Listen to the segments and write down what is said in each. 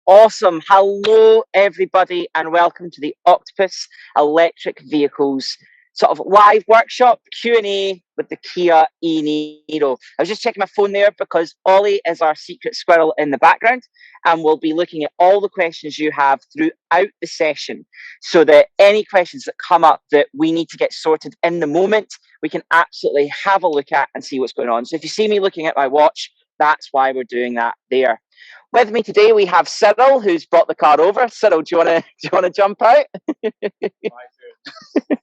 Awesome. Hello, everybody, and welcome to the Octopus Electric Vehicles sort of live workshop Q&A with the Kia e-Niro. I was just checking my phone there because Ollie is our secret squirrel in the background, and we'll be looking at all the questions you have throughout the session so that any questions that come up that we need to get sorted in the moment, we can absolutely have a look at and see what's going on. So if you see me looking at my watch, that's why we're doing that there. With me today, we have Cyril, who's brought the car over. Cyril, do you want to jump out?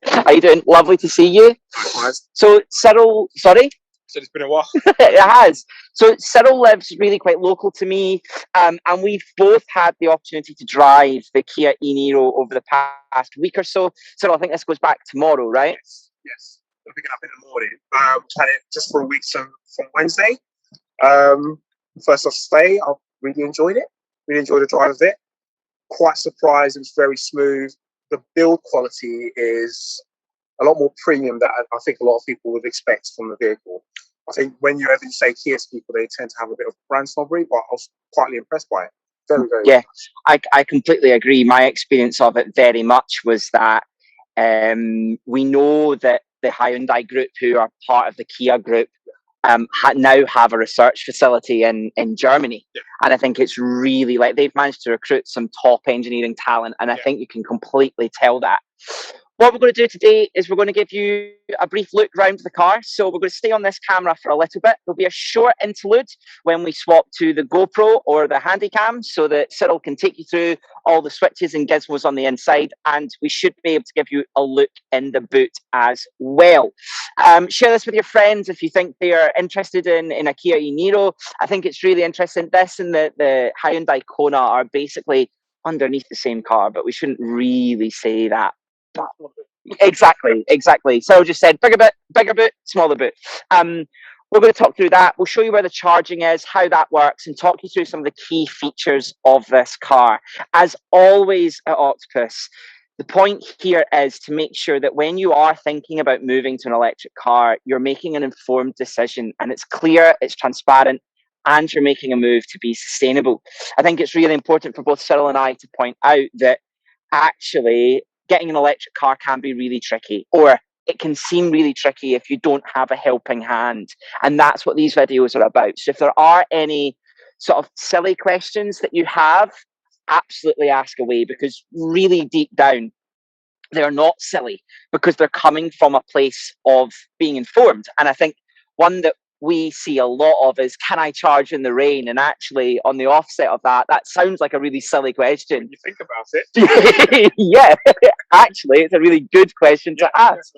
How are you doing? Lovely to see you. Nice. So Cyril, sorry? So it's been a while. It has. So Cyril lives really quite local to me, and we've both had the opportunity to drive the Kia e-Niro over the past week or so. Cyril, I think this goes back tomorrow, right? Yes. We're picking up in the morning. Had it just for a week, so from Wednesday. First off stay, I've really enjoyed it. Really enjoyed the drive of it. Quite surprised, it was very smooth. The build quality is a lot more premium than I think a lot of people would expect from the vehicle. I think when you ever say Kia to people, they tend to have a bit of brand snobbery, but I was quietly impressed by it. Very, very yeah, much. I completely agree. My experience of it very much was that we know that the Hyundai group, who are part of the Kia group, now have a research facility in Germany. Yeah. And I think it's really like they've managed to recruit some top engineering talent. And I think you can completely tell that. What we're going to do today is we're going to give you a brief look round the car. So we're going to stay on this camera for a little bit. There'll be a short interlude when we swap to the GoPro or the Handycam so that Cyril can take you through all the switches and gizmos on the inside. And we should be able to give you a look in the boot as well. Share this with your friends if you think they are interested in a Kia e-Niro. I think it's really interesting. This and the Hyundai Kona are basically underneath the same car, but we shouldn't really say that. Exactly. So just said bigger boot, smaller boot. We're going to talk through that. We'll show you where the charging is, how that works, and talk you through some of the key features of this car. As always at Octopus, the point here is to make sure that when you are thinking about moving to an electric car, you're making an informed decision, and it's clear, it's transparent, and you're making a move to be sustainable. I think it's really important for both Cyril and I to point out that actually getting an electric car can be really tricky, or it can seem really tricky if you don't have a helping hand. And that's what these videos are about. So if there are any sort of silly questions that you have, absolutely ask away, because really deep down, they're not silly because they're coming from a place of being informed. And I think one that we see a lot of is, can I charge in the rain? And actually, on the offset of that, that sounds like a really silly question. You think about it. Yeah, actually, it's a really good question to ask.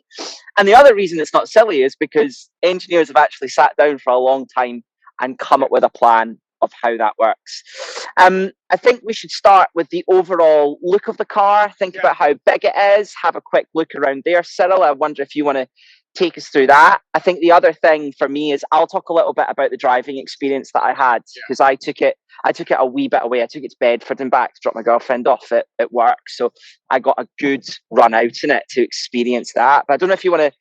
And the other reason it's not silly is because engineers have actually sat down for a long time and come up with a plan of how that works. I think we should start with the overall look of the car, think about how big it is, have a quick look around there. Cyril, I wonder if you want to take us through that. I think the other thing for me is I'll talk a little bit about the driving experience that I had, because I took it a wee bit away. I took it to Bedford and back to drop my girlfriend off at work. So I got a good run out in it to experience that. But I don't know if you want to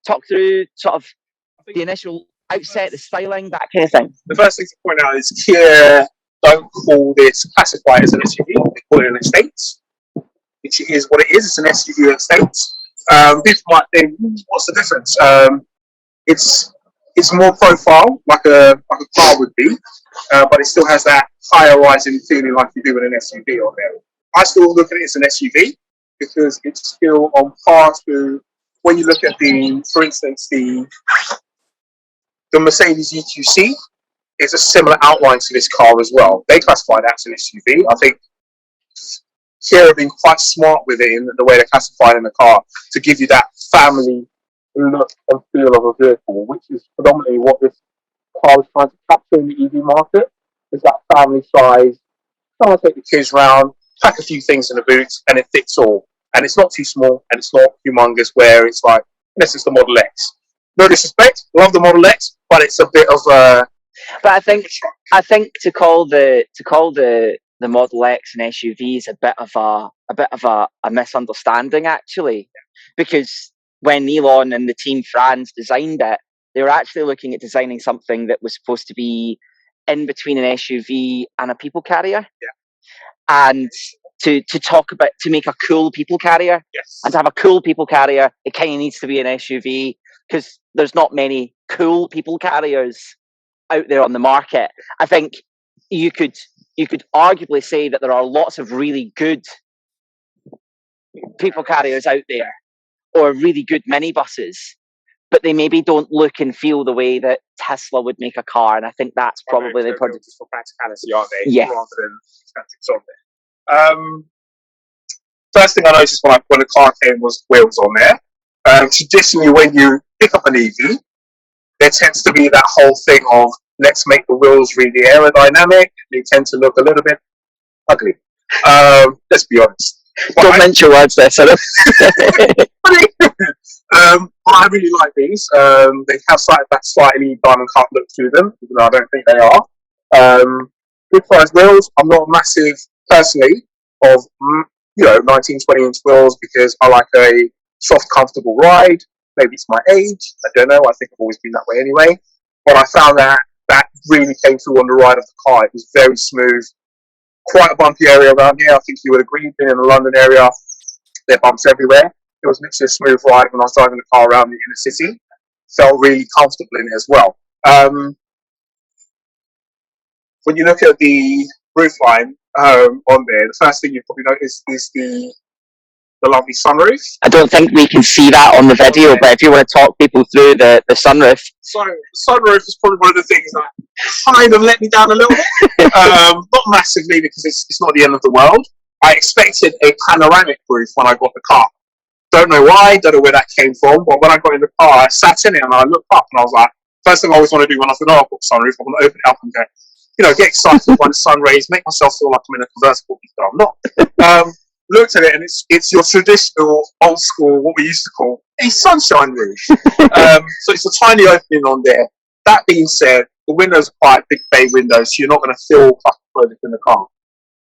talk through sort of the initial outset, the styling, that kind of thing. The first thing to point out is Kia don't call this, classify it as an SUV. They call it an estate, which is what it is. It's an SUV estate. People might think, what's the difference? It's more profile, like a car would be, but it still has that higher rising feeling like you do with an SUV on there. I still look at it as an SUV because it's still on par to, when you look at for instance, the Mercedes EQC is a similar outline to this car as well. They classify that as an SUV. I think Kia have been quite smart with it in the way they're classified in the car to give you that family look and feel of a vehicle, which is predominantly what this car is trying to capture in the EV market. Is that family size, trying to take the kids round, pack a few things in the boot, and it fits all. And it's not too small, and it's not humongous, where it's like, this is the Model X. No disrespect, love the Model X, but it's a bit of a. But I think to call the Model X an SUV is a bit of a misunderstanding, actually, because when Elon and the team France designed it, they were actually looking at designing something that was supposed to be in between an SUV and a people carrier. Yeah. and to talk about, to make a cool people carrier. Yes. And to have a cool people carrier, it kind of needs to be an SUV, because there's not many cool people carriers out there on the market. I think you could arguably say that there are lots of really good people carriers out there, or really good minibuses, but they maybe don't look and feel the way that Tesla would make a car. And I think that's probably the project. Just for practicality, aren't they? Yeah. Rather than aesthetics on there. First thing I noticed when the car came was wheels on there. Traditionally, when you pick up an EV, there tends to be that whole thing of let's make the wheels really aerodynamic. They tend to look a little bit ugly. Let's be honest. Don't mention words there, Cyril. I really like these. They have that slightly diamond cut look to them, even though I don't think they are. Good size wheels. I'm not massive, personally, of 19, 20-inch wheels, because I like a soft, comfortable ride. Maybe it's my age. I don't know. I think I've always been that way anyway. But I found that really came through on the ride of the car. It was very smooth. Quite a bumpy area around here. I think you would agree. Being in the London area, there are bumps everywhere. It was literally a smooth ride when I was driving the car around the inner city. Felt really comfortable in it as well. When you look at the roof line on there, the first thing you probably notice is the lovely sunroof. I don't think we can see that on the video, but if you want to talk people through the sunroof. So the sunroof is probably one of the things that kind of let me down a little bit. Not massively, because it's not the end of the world. I expected a panoramic roof when I got the car. Don't know why, don't know where that came from, but when I got in the car, I sat in it and I looked up and I was like, first thing I always want to do when I said, I've got the sunroof, I'm going to open it up and go, get excited by the sun rays, make myself feel like I'm in a convertible, but I'm not. Looked at it and it's your traditional, old school, what we used to call a sunshine roof. So it's a tiny opening on there. That being said, the windows are quite big bay windows, so you're not going to feel claustrophobic in the car.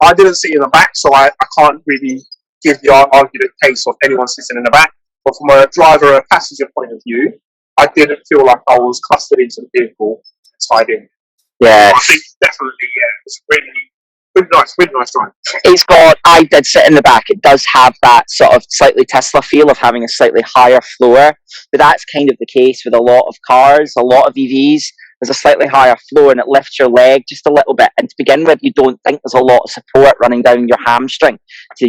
I didn't sit in the back, so I can't really give the argument case of anyone sitting in the back. But from a driver or a passenger point of view, I didn't feel like I was clustered into the vehicle tied in. Yeah. I think definitely, it was really nice drive. It's got, I did sit in the back, it does have that sort of slightly Tesla feel of having a slightly higher floor, but that's kind of the case with a lot of cars, a lot of EVs. There's a slightly higher floor and it lifts your leg just a little bit, and to begin with you don't think there's a lot of support running down your hamstring to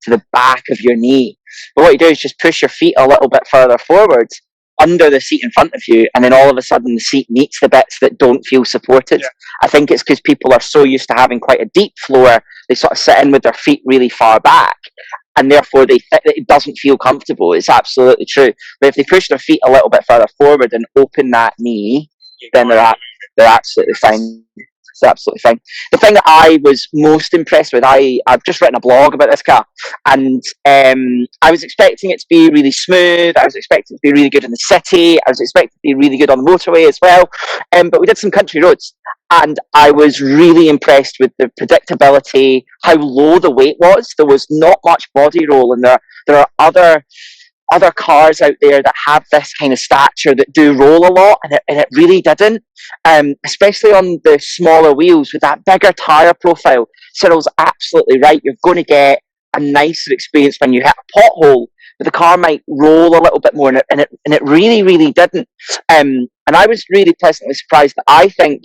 the back of your knee. But what you do is just push your feet a little bit further forwards under the seat in front of you, and then all of a sudden the seat meets the bits that don't feel supported. Yeah. I think it's because people are so used to having quite a deep floor, they sort of sit in with their feet really far back, and therefore it doesn't feel comfortable. It's absolutely true. But if they push their feet a little bit further forward and open that knee, then they're absolutely fine. It's absolutely fine. The thing that I was most impressed with, I've just written a blog about this car, and I was expecting it to be really smooth. I was expecting it to be really good in the city. I was expecting it to be really good on the motorway as well. But we did some country roads, and I was really impressed with the predictability, how low the weight was. There was not much body roll, and there are other cars out there that have this kind of stature that do roll a lot, and it really didn't, especially on the smaller wheels with that bigger tyre profile. Cyril's absolutely right. You're going to get a nicer experience when you hit a pothole, but the car might roll a little bit more, and it really, really didn't. And I was really pleasantly surprised that I think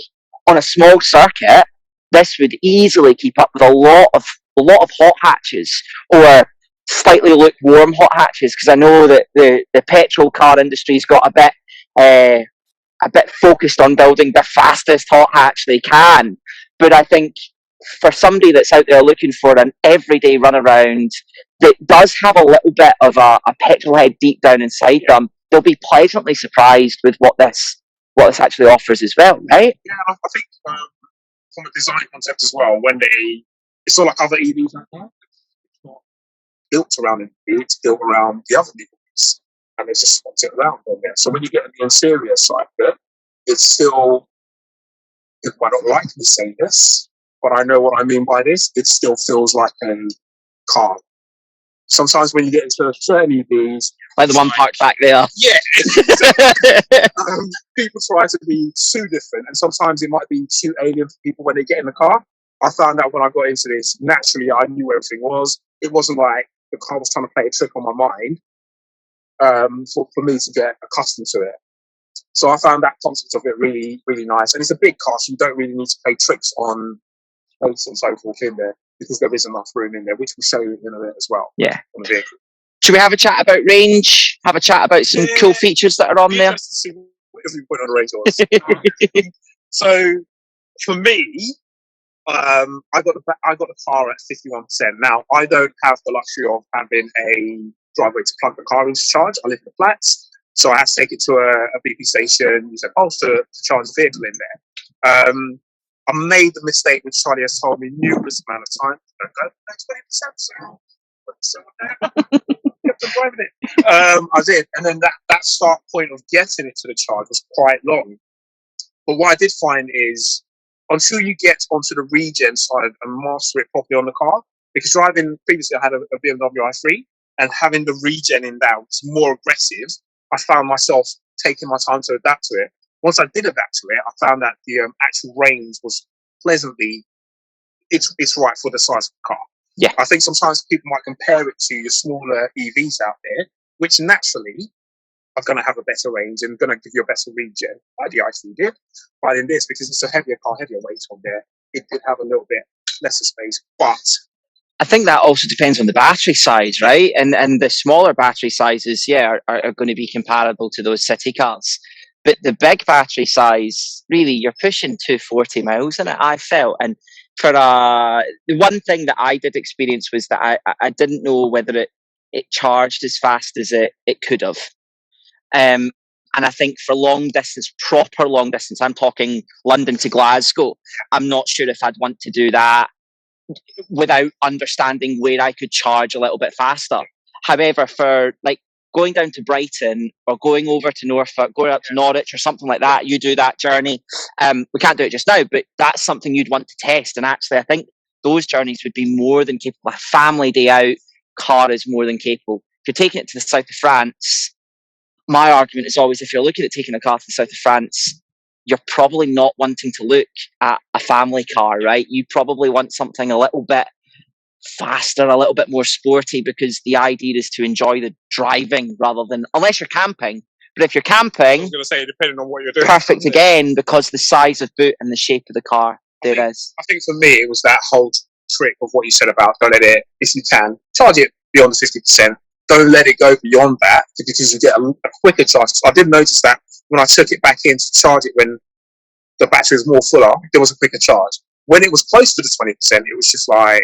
on a small circuit, this would easily keep up with a lot of hot hatches, or slightly lukewarm hot hatches, because I know that the petrol car industry's got a bit focused on building the fastest hot hatch they can. But I think for somebody that's out there looking for an everyday runaround that does have a little bit of a petrol head deep down inside them, they'll be pleasantly surprised with what this actually offers as well, right? Yeah, I think from a design concept as well, it's not like other EVs like that. Built around it, it's built around the other vehicles, and it's just spots it around on there. So when you get on the interior side of it, it's still, if I don't like to say this, but I know what I mean by this, it still feels like a car. Sometimes when you get into certain EVs, like the one parked back there, people try to be too different, and sometimes it might be too alien for people when they get in the car. I found out when I got into this, naturally I knew where everything was. It wasn't like the car was trying to play a trick on my mind for me to get accustomed to it. So I found that concept of it really, really nice. And it's a big car, so you don't really need to play tricks on space and so forth in there because there is enough room in there, which we'll show you in a bit as well. Yeah. On the vehicle. Should we have a chat about range? Have a chat about some cool features that are on there? Just to see what we put on the range was. So for me, I got the car at 51%. Now I don't have the luxury of having a driveway to plug the car into charge. I live in the flats, so I had to take it to a BP station, use a pulse to charge the vehicle in there. I made the mistake which Charlie has told me numerous amount of times. Don't go below 20%. Driving it. I did, and then that start point of getting it to the charge was quite long. But what I did find is, until you get onto the regen side and master it properly on the car, because driving previously I had a BMW i3, and having the regen in that was more aggressive, I found myself taking my time to adapt to it. Once I did adapt to it, I found that the actual range was pleasantly, it's right for the size of the car. Yeah. I think sometimes people might compare it to your smaller EVs out there, which naturally are going to have a better range and going to give you a better regen, like the i3 did. But in this, because it's a heavier car, heavier weight on there, it did have a little bit lesser space. But I think that also depends on the battery size, right? And the smaller battery sizes, are going to be comparable to those city cars. But the big battery size, really, you're pushing 240 miles in it, I felt. And for the one thing that I did experience was that I didn't know whether it charged as fast as it could have. And I think for long distance, proper long distance, I'm talking London to Glasgow, I'm not sure if I'd want to do that without understanding where I could charge a little bit faster. However, for like going down to Brighton or going over to Norfolk, going up to Norwich or something like that, you do that journey. We can't do it just now, but that's something you'd want to test. And actually, I think those journeys would be more than capable. A family day out, car is more than capable. If you're taking it to the south of France, my argument is always, if you're looking at taking a car to the south of France, you're probably not wanting to look at a family car, right? You probably want something a little bit faster, a little bit more sporty, because the idea is to enjoy the driving rather than, unless you're camping. But if you're camping, I was going to say, depending on what you're doing, perfect again, because the size of boot and the shape of the car I think for me, it was that whole trick of what you said about don't let it, if you can, charge it beyond the 50%. Don't let it go beyond that because you get a quicker charge. I did notice that when I took it back in to charge it when the battery was more fuller, there was a quicker charge. When it was close to the 20%, it was just like,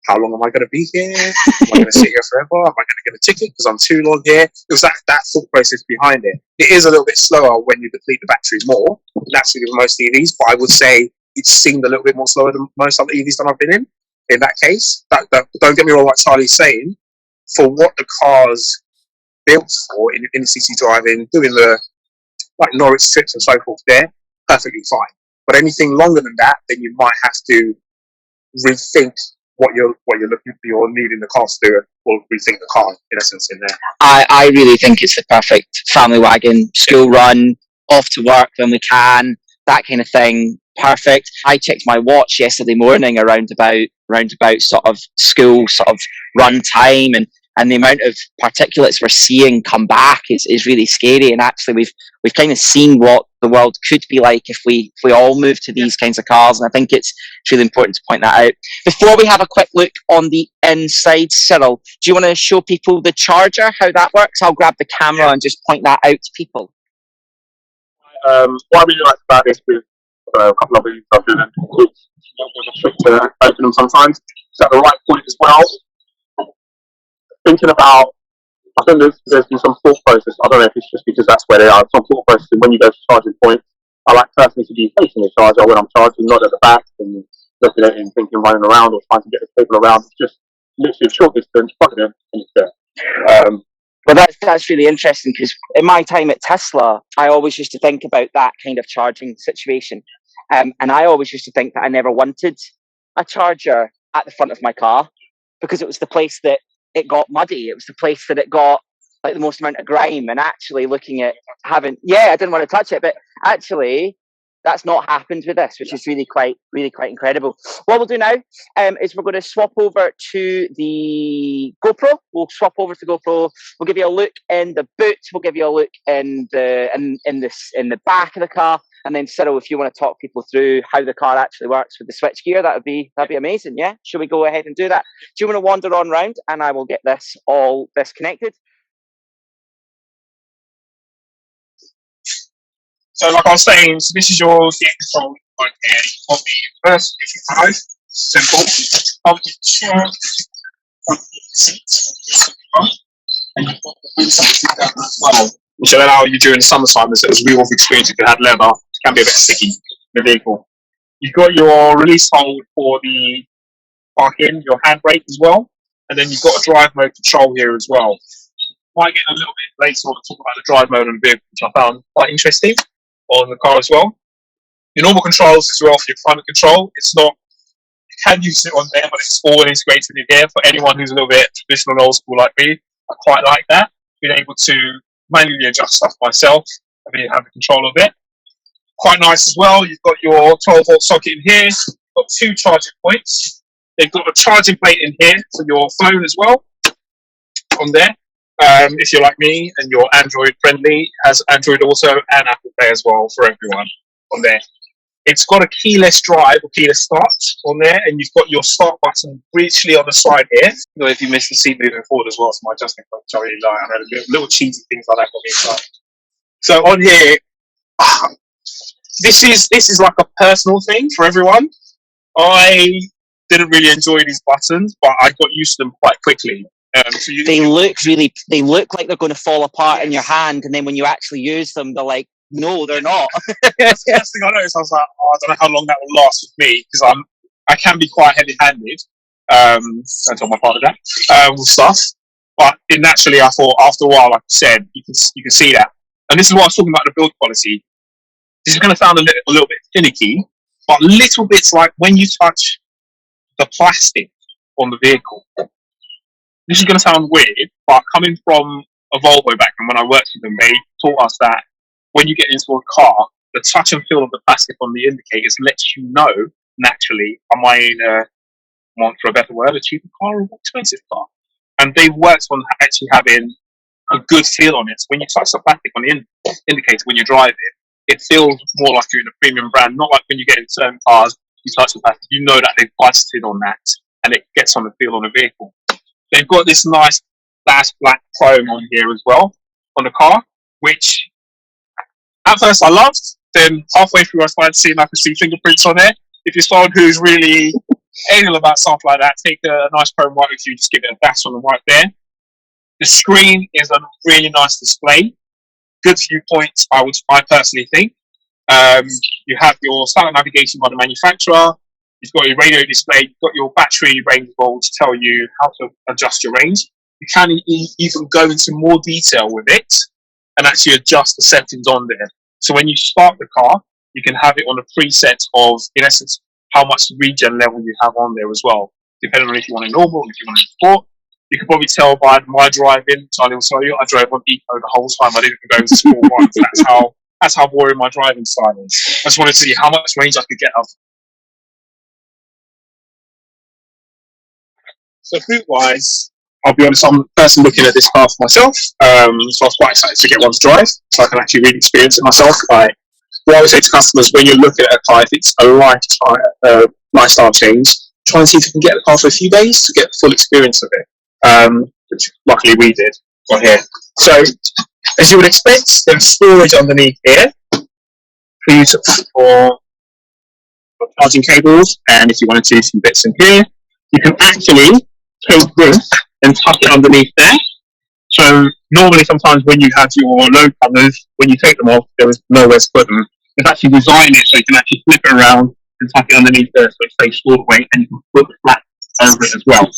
how long am I going to be here? Am I going to sit here forever? Am I going to get a ticket because I'm too long here? It was that thought process behind it. It is a little bit slower when you deplete the battery more, naturally with most EVs, but I would say it seemed a little bit more slower than most other EVs that I've been in that case. Don't get me wrong, what Charlie's saying, for what the car's built for in city driving, doing the like Norwich trips and so forth, there, perfectly fine. But anything longer than that, then you might have to rethink what you're looking for or needing the car to do, or rethink the car in essence in there. I really think it's the perfect family wagon, school run, off to work when we can, that kind of thing. Perfect. I checked my watch yesterday morning around about sort of school sort of run time, and the amount of particulates we're seeing come back is really scary. And actually, we've kind of seen what the world could be like if we all move to these kinds of cars. And I think it's really important to point that out. Before we have a quick look on the inside, Cyril, do you want to show people the charger, how that works? I'll grab the camera and just point that out to people. What I really like about this with a couple of these I've done, there's a trick to open them sometimes. It's at the right point as well. Thinking about, I think there's been some thought process. I don't know if it's just because that's where they are. Some thought process when you go to charging points. I like personally to be facing the charger when I'm charging, not at the back and looking at it and thinking running around or trying to get the people around. It's just literally a short distance, plug it in, and it's there. Well, that's really interesting, because in my time at Tesla, I always used to think about that kind of charging situation. And I always used to think that I never wanted a charger at the front of my car, because it was the place that it got muddy. It was the place that it got like the most amount of grime. And actually looking at I didn't want to touch it, but actually That's not happened with this, which is really quite incredible. What we'll do now is we're going to swap over to the GoPro. We'll swap over to GoPro. We'll give you a look in the boot. We'll give you a look in the back of the car. And then Cyril, if you want to talk people through how the car actually works with the switch gear, that'd be amazing. Yeah, should we go ahead and do that? Do you want to wander on round, and I will get this all disconnected? So, like I was saying, so this is your gear control right here. You've got the first 55, simple. I'll just check front seats, and you've got the wheel section down as well, which will allow you during summertime, as we all experienced, if you had leather, it can be a bit sticky in the vehicle. You've got your release hold for the parking, your handbrake as well, and then you've got a drive mode control here as well. Might get a little bit later on to talk about the drive mode on the vehicle, which I found quite interesting on the car as well. Your normal controls as well for your climate control. It's not, you can use it on there, but it's all integrated in here. For anyone who's a little bit traditional and old school like me, I quite like that. Being able to manually adjust stuff myself and being have the control of it. Quite nice as well. You've got your 12-volt socket in here. You've got 2 charging points. They've got a charging plate in here for your phone as well on there. If you're like me and you're Android friendly, has Android Auto and Apple Pay as well for everyone on there. It's got a keyless drive or keyless start on there, and you've got your start button briefly on the side here. You know, if you miss the seat moving forward as well, so my adjustment point, which I really like. I know little cheesy things like that got me excited. So on here, this is like a personal thing for everyone. I didn't really enjoy these buttons, but I got used to them quite quickly. So they look like they're going to fall apart in your hand, and then when you actually use them, they're like, no, they're not. That's the first thing I noticed. I was like, I don't know how long that will last with me, because I can be quite heavy-handed. Don't tell my partner that with stuff. But naturally, I thought after a while, like I said, you can see that. And this is what I was talking about, the build quality. This is going to sound a little bit finicky, but little bits like when you touch the plastic on the vehicle. This is going to sound weird, but coming from a Volvo background, when I worked with them, they taught us that when you get into a car, the touch and feel of the plastic on the indicators lets you know, naturally, am I in a, want for a better word, a cheaper car or an expensive car? And they've worked on actually having a good feel on it. So when you touch the plastic on the indicator when you drive it feels more like you're in a premium brand, not like when you get in certain cars, you touch the plastic, you know that they've busted on that, and it gets on the feel on the vehicle. They've got this nice dash black chrome on here as well on the car, which at first I loved. Then halfway through I started seeing I could see fingerprints on there. If you're someone who's really anal about stuff like that, take a nice chrome white with you, just give it a dash on the right there. The screen is a really nice display. Good viewpoints, I personally think. You have your standard navigation by the manufacturer. You've got your radio display. You've got your battery range board to tell you how to adjust your range. You can even go into more detail with it and actually adjust the settings on there. So when you start the car, you can have it on a preset of, in essence, how much regen level you have on there as well, depending on if you want a normal or if you want a sport. You can probably tell by my driving, Charlie will tell you, I drove on eco the whole time. I didn't even go into sport ones. That's how boring my driving style is. I just wanted to see how much range I could get up. So boot-wise, I'll be honest, I'm the person looking at this car for myself. So I was quite excited to get one to drive, so I can actually really experience it myself. What I always say to customers, when you're looking at a car, if it's a lifestyle change, try and see if you can get the car for a few days to get the full experience of it, which luckily we did on here. So, as you would expect, there's storage underneath here for you to put your charging cables, and if you want to do some bits in here, you can actually take this and tuck it underneath there. So normally sometimes when you have your load covers, when you take them off, there is nowhere to put them. It's actually designed it so you can actually flip it around and tuck it underneath there so it stays stored away, and you can put the flat over it as well.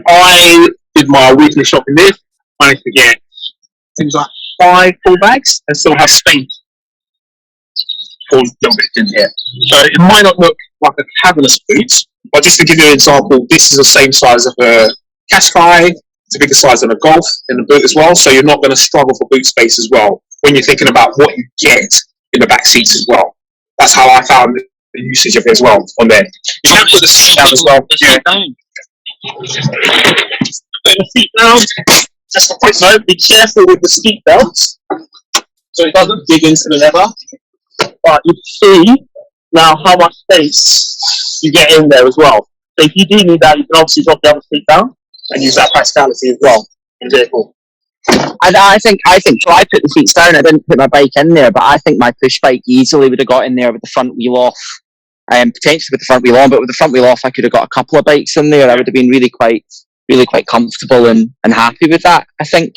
I did my weekly shopping list. I managed to get things like 5 full bags and still have space for little bits in here. So it might not look like a cavernous boot, but just to give you an example, this is the same size of a Qashqai. It's a bigger size than a Golf in the boot as well, so you're not going to struggle for boot space as well when you're thinking about what you get in the back seats as well. that's how I found the usage of it as well on there. You can put the seat down as well. Yeah. Put the seat down. Just a quick note, be careful with the seat belts so it doesn't dig into the leather. But you can see now how much space you get in there as well. So if you do need that, you can obviously drop the other seat down and use that practicality as well in the vehicle. And I think so. I put the seats down. I didn't put my bike in there, but I think my push bike easily would have got in there with the front wheel off, potentially with the front wheel on. But with the front wheel off, I could have got a couple of bikes in there. I would have been really quite comfortable and happy with that, I think.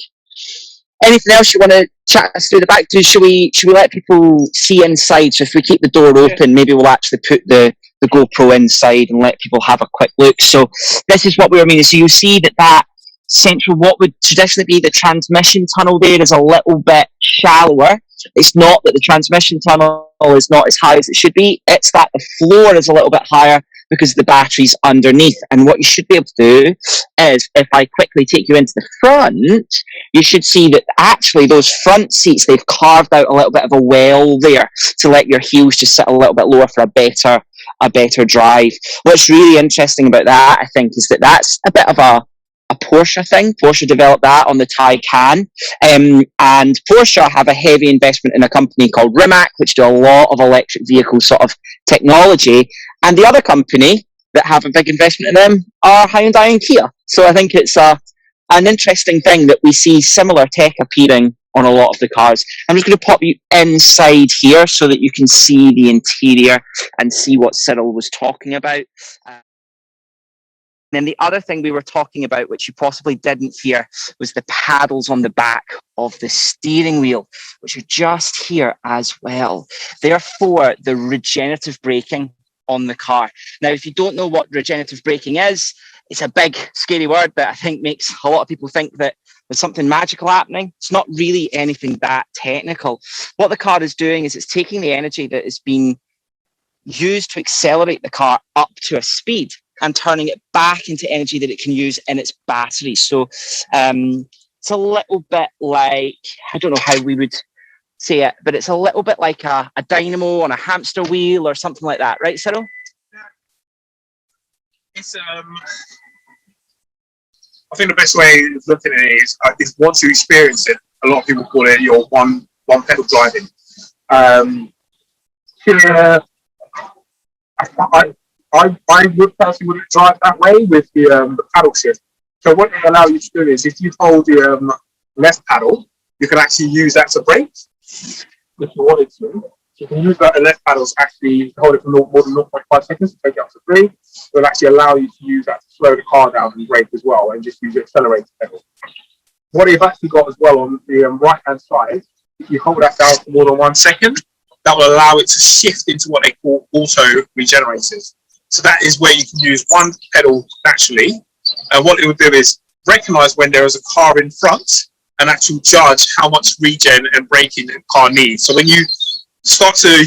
Anything else you want to chat us through the back to? Should we let people see inside? So if we keep the door open, maybe we'll actually put the GoPro inside and let people have a quick look. So this is what we were meaning. So you'll see that central, what would traditionally be the transmission tunnel there, is a little bit shallower. It's not that the transmission tunnel is not as high as it should be. It's that the floor is a little bit higher because the battery's underneath. And what you should be able to do is, if I quickly take you into the front, you should see that actually those front seats, they've carved out a little bit of a well there to let your heels just sit a little bit lower for a better drive. What's really interesting about that, I think, is that that's a bit of a Porsche thing. Porsche developed that on the Taycan, and Porsche have a heavy investment in a company called Rimac, which do a lot of electric vehicle sort of technology, and the other company that have a big investment in them are Hyundai and Kia. So I think it's an interesting thing that we see similar tech appearing on a lot of the cars. I'm just going to pop you inside here so that you can see the interior and see what Cyril was talking about. Then the other thing we were talking about, which you possibly didn't hear, was the paddles on the back of the steering wheel, which are just here as well. Therefore, the regenerative braking on the car. Now, if you don't know what regenerative braking is, it's a big, scary word that I think makes a lot of people think that there's something magical happening. It's not really anything that technical. What the car is doing is it's taking the energy that has been used to accelerate the car up to a speed and turning it back into energy that it can use in its battery. So it's a little bit like, I don't know how we would say it, but it's a little bit like a dynamo on a hamster wheel or something like that. Right, Cyril? It's I think the best way of looking at it is once you experience it, a lot of people call it your one pedal driving. I would personally wouldn't drive that way with the paddle shift. So what it allows you to do is, if you hold the left paddle, you can actually use that to brake if you wanted to. So you can use that the left paddles actually hold it for more than 0.5 seconds to take it up to 3. It will actually allow you to use that to slow the car down and brake as well, and just use the accelerator pedal. What you've actually got as well on the right hand side, if you hold that down for more than 1 second, that will allow it to shift into what they call auto regenerators. So that is where you can use one pedal naturally, and what it will do is recognize when there is a car in front and actually judge how much regen and braking the car needs. So when you start to,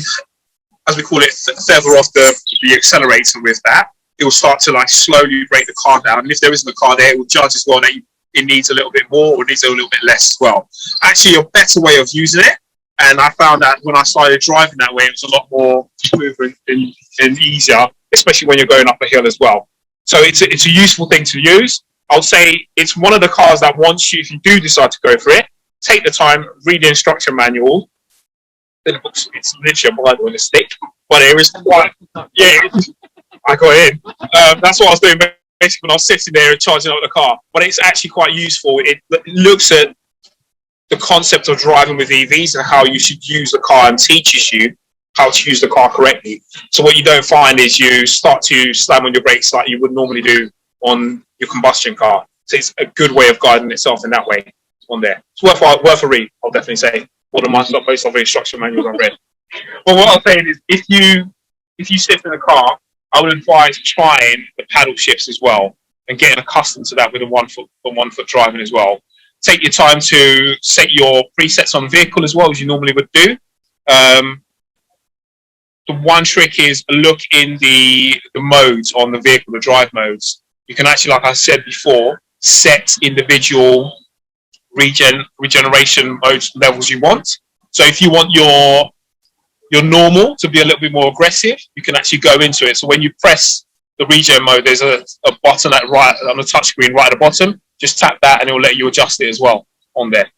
as we call it, feather off the accelerator with that, it will start to like slowly brake the car down. And if there isn't a car there, it will judge as well that it needs a little bit more or needs a little bit less as well. Actually, a better way of using it. And I found that when I started driving that way, it was a lot more smoother and easier, especially when you're going up a hill as well. So it's a useful thing to use. I'll say it's one of the cars that once you, if you do decide to go for it, take the time, read the instruction manual. It's literally a Bible in a stick, but it was quite, yeah, I got in. That's what I was doing basically when I was sitting there and charging up the car. But it's actually quite useful. It looks at the concept of driving with EVs and how you should use the car and teaches you how to use the car correctly. So what you don't find is you start to slam on your brakes like you would normally do on your combustion car. So it's a good way of guiding itself in that way on there. It's worth a read, I'll definitely say. One of most of the instruction manuals I've read. But what I'm saying is, if you sit in a car, I would advise trying the paddle shifts as well and getting accustomed to that with the one foot driving as well. Take your time to set your presets on the vehicle as well as you normally would do. The one trick is look in the modes on the vehicle, the drive modes. You can actually, like I said before, set individual regeneration mode levels you want. So if you want your your normal to be a little bit more aggressive, you can actually go into it. So when you press the regen mode, there's a button on the touchscreen right at the bottom. Just tap that and it will let you adjust it as well on there.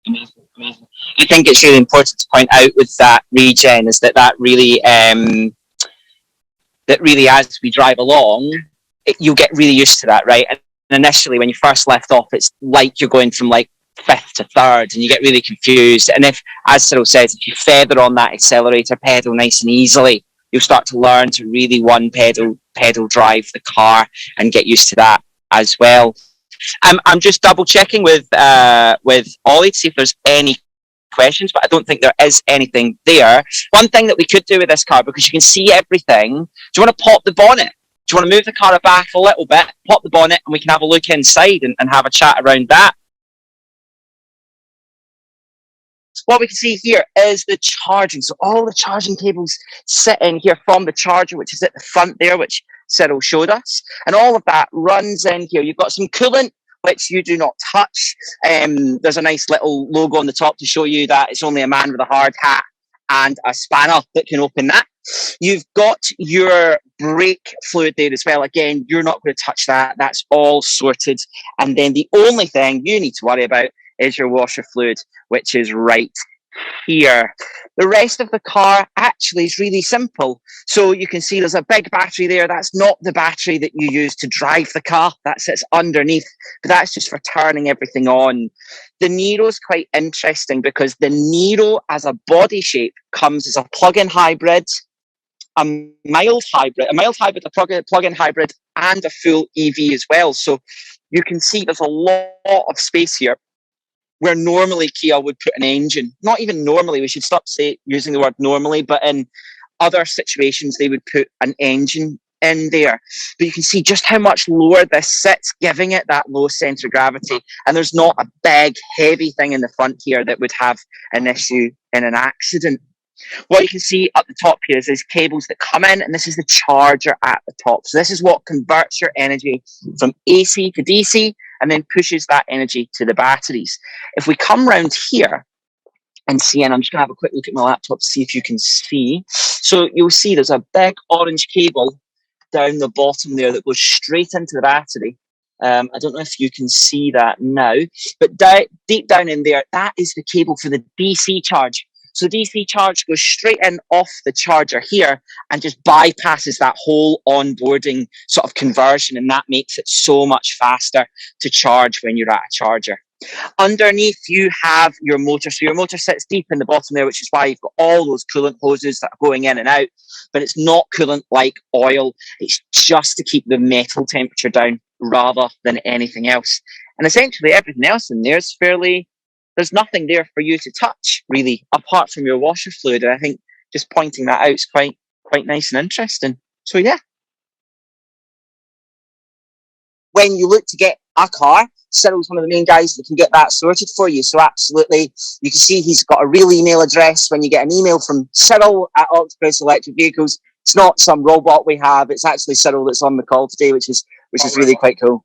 Amazing, amazing. I think it's really important to point out with that regen is that really as we drive along, you'll get really used to that, right? And initially when you first left off, it's like you're going from like fifth to third and you get really confused. And if, as Cyril says, if you feather on that accelerator pedal nice and easily, you'll start to learn to really one pedal drive the car and get used to that as well. I'm just double checking with Ollie to see if there's any questions, but I don't think there is anything there. One thing that we could do with this car, because you can see everything, do you want to pop the bonnet? Do you want to move the car back a little bit, pop the bonnet, and we can have a look inside and have a chat around that? What we can see here is the charging. So all the charging cables sit in here from the charger, which is at the front there, which Cyril showed us. And all of that runs in here. You've got some coolant, which you do not touch. There's a nice little logo on the top to show you that it's only a man with a hard hat and a spanner that can open that. You've got your brake fluid there as well. Again, you're not going to touch that. That's all sorted. And then the only thing you need to worry about is your washer fluid, which is right here. The rest of the car actually is really simple. So you can see there's a big battery there. That's not the battery that you use to drive the car. That sits underneath, but that's just for turning everything on. The Niro is quite interesting because the Niro as a body shape comes as a plug-in hybrid, a mild hybrid, a plug-in hybrid, and a full EV as well. So you can see there's a lot of space here where normally Kia would put an engine. Not even normally, we should stop using the word normally, but in other situations they would put an engine in there. But you can see just how much lower this sits, giving it that low centre of gravity. And there's not a big, heavy thing in the front here that would have an issue in an accident. What you can see up the top here is these cables that come in, and this is the charger at the top. So this is what converts your energy from AC to DC and then pushes that energy to the batteries. If we come round here and see, and I'm just going to have a quick look at my laptop to see if you can see. So you'll see there's a big orange cable down the bottom there that goes straight into the battery. I don't know if you can see that now, but deep down in there, that is the cable for the DC charge. So DC charge goes straight in off the charger here and just bypasses that whole onboarding sort of conversion, and that makes it so much faster to charge when you're at a charger. Underneath you have your motor. So your motor sits deep in the bottom there, which is why you've got all those coolant hoses that are going in and out, but it's not coolant like oil. It's just to keep the metal temperature down rather than anything else. And essentially everything else in there is there's nothing there for you to touch, really, apart from your washer fluid. And I think just pointing that out is quite nice and interesting. So, yeah. When you look to get a car, Cyril's one of the main guys that can get that sorted for you. So, absolutely, you can see he's got a real email address. When you get an email from Cyril at Octopus Electric Vehicles, it's not some robot we have. It's actually Cyril that's on the call today, which is really quite cool.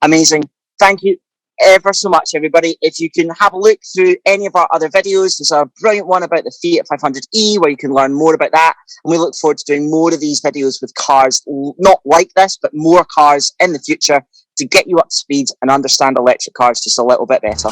Amazing. Thank you ever so much, everybody. If you can have a look through any of our other videos, there's a brilliant one about the Fiat 500e where you can learn more about that, and we look forward to doing more of these videos with cars not like this, but more cars in the future to get you up to speed and understand electric cars just a little bit better.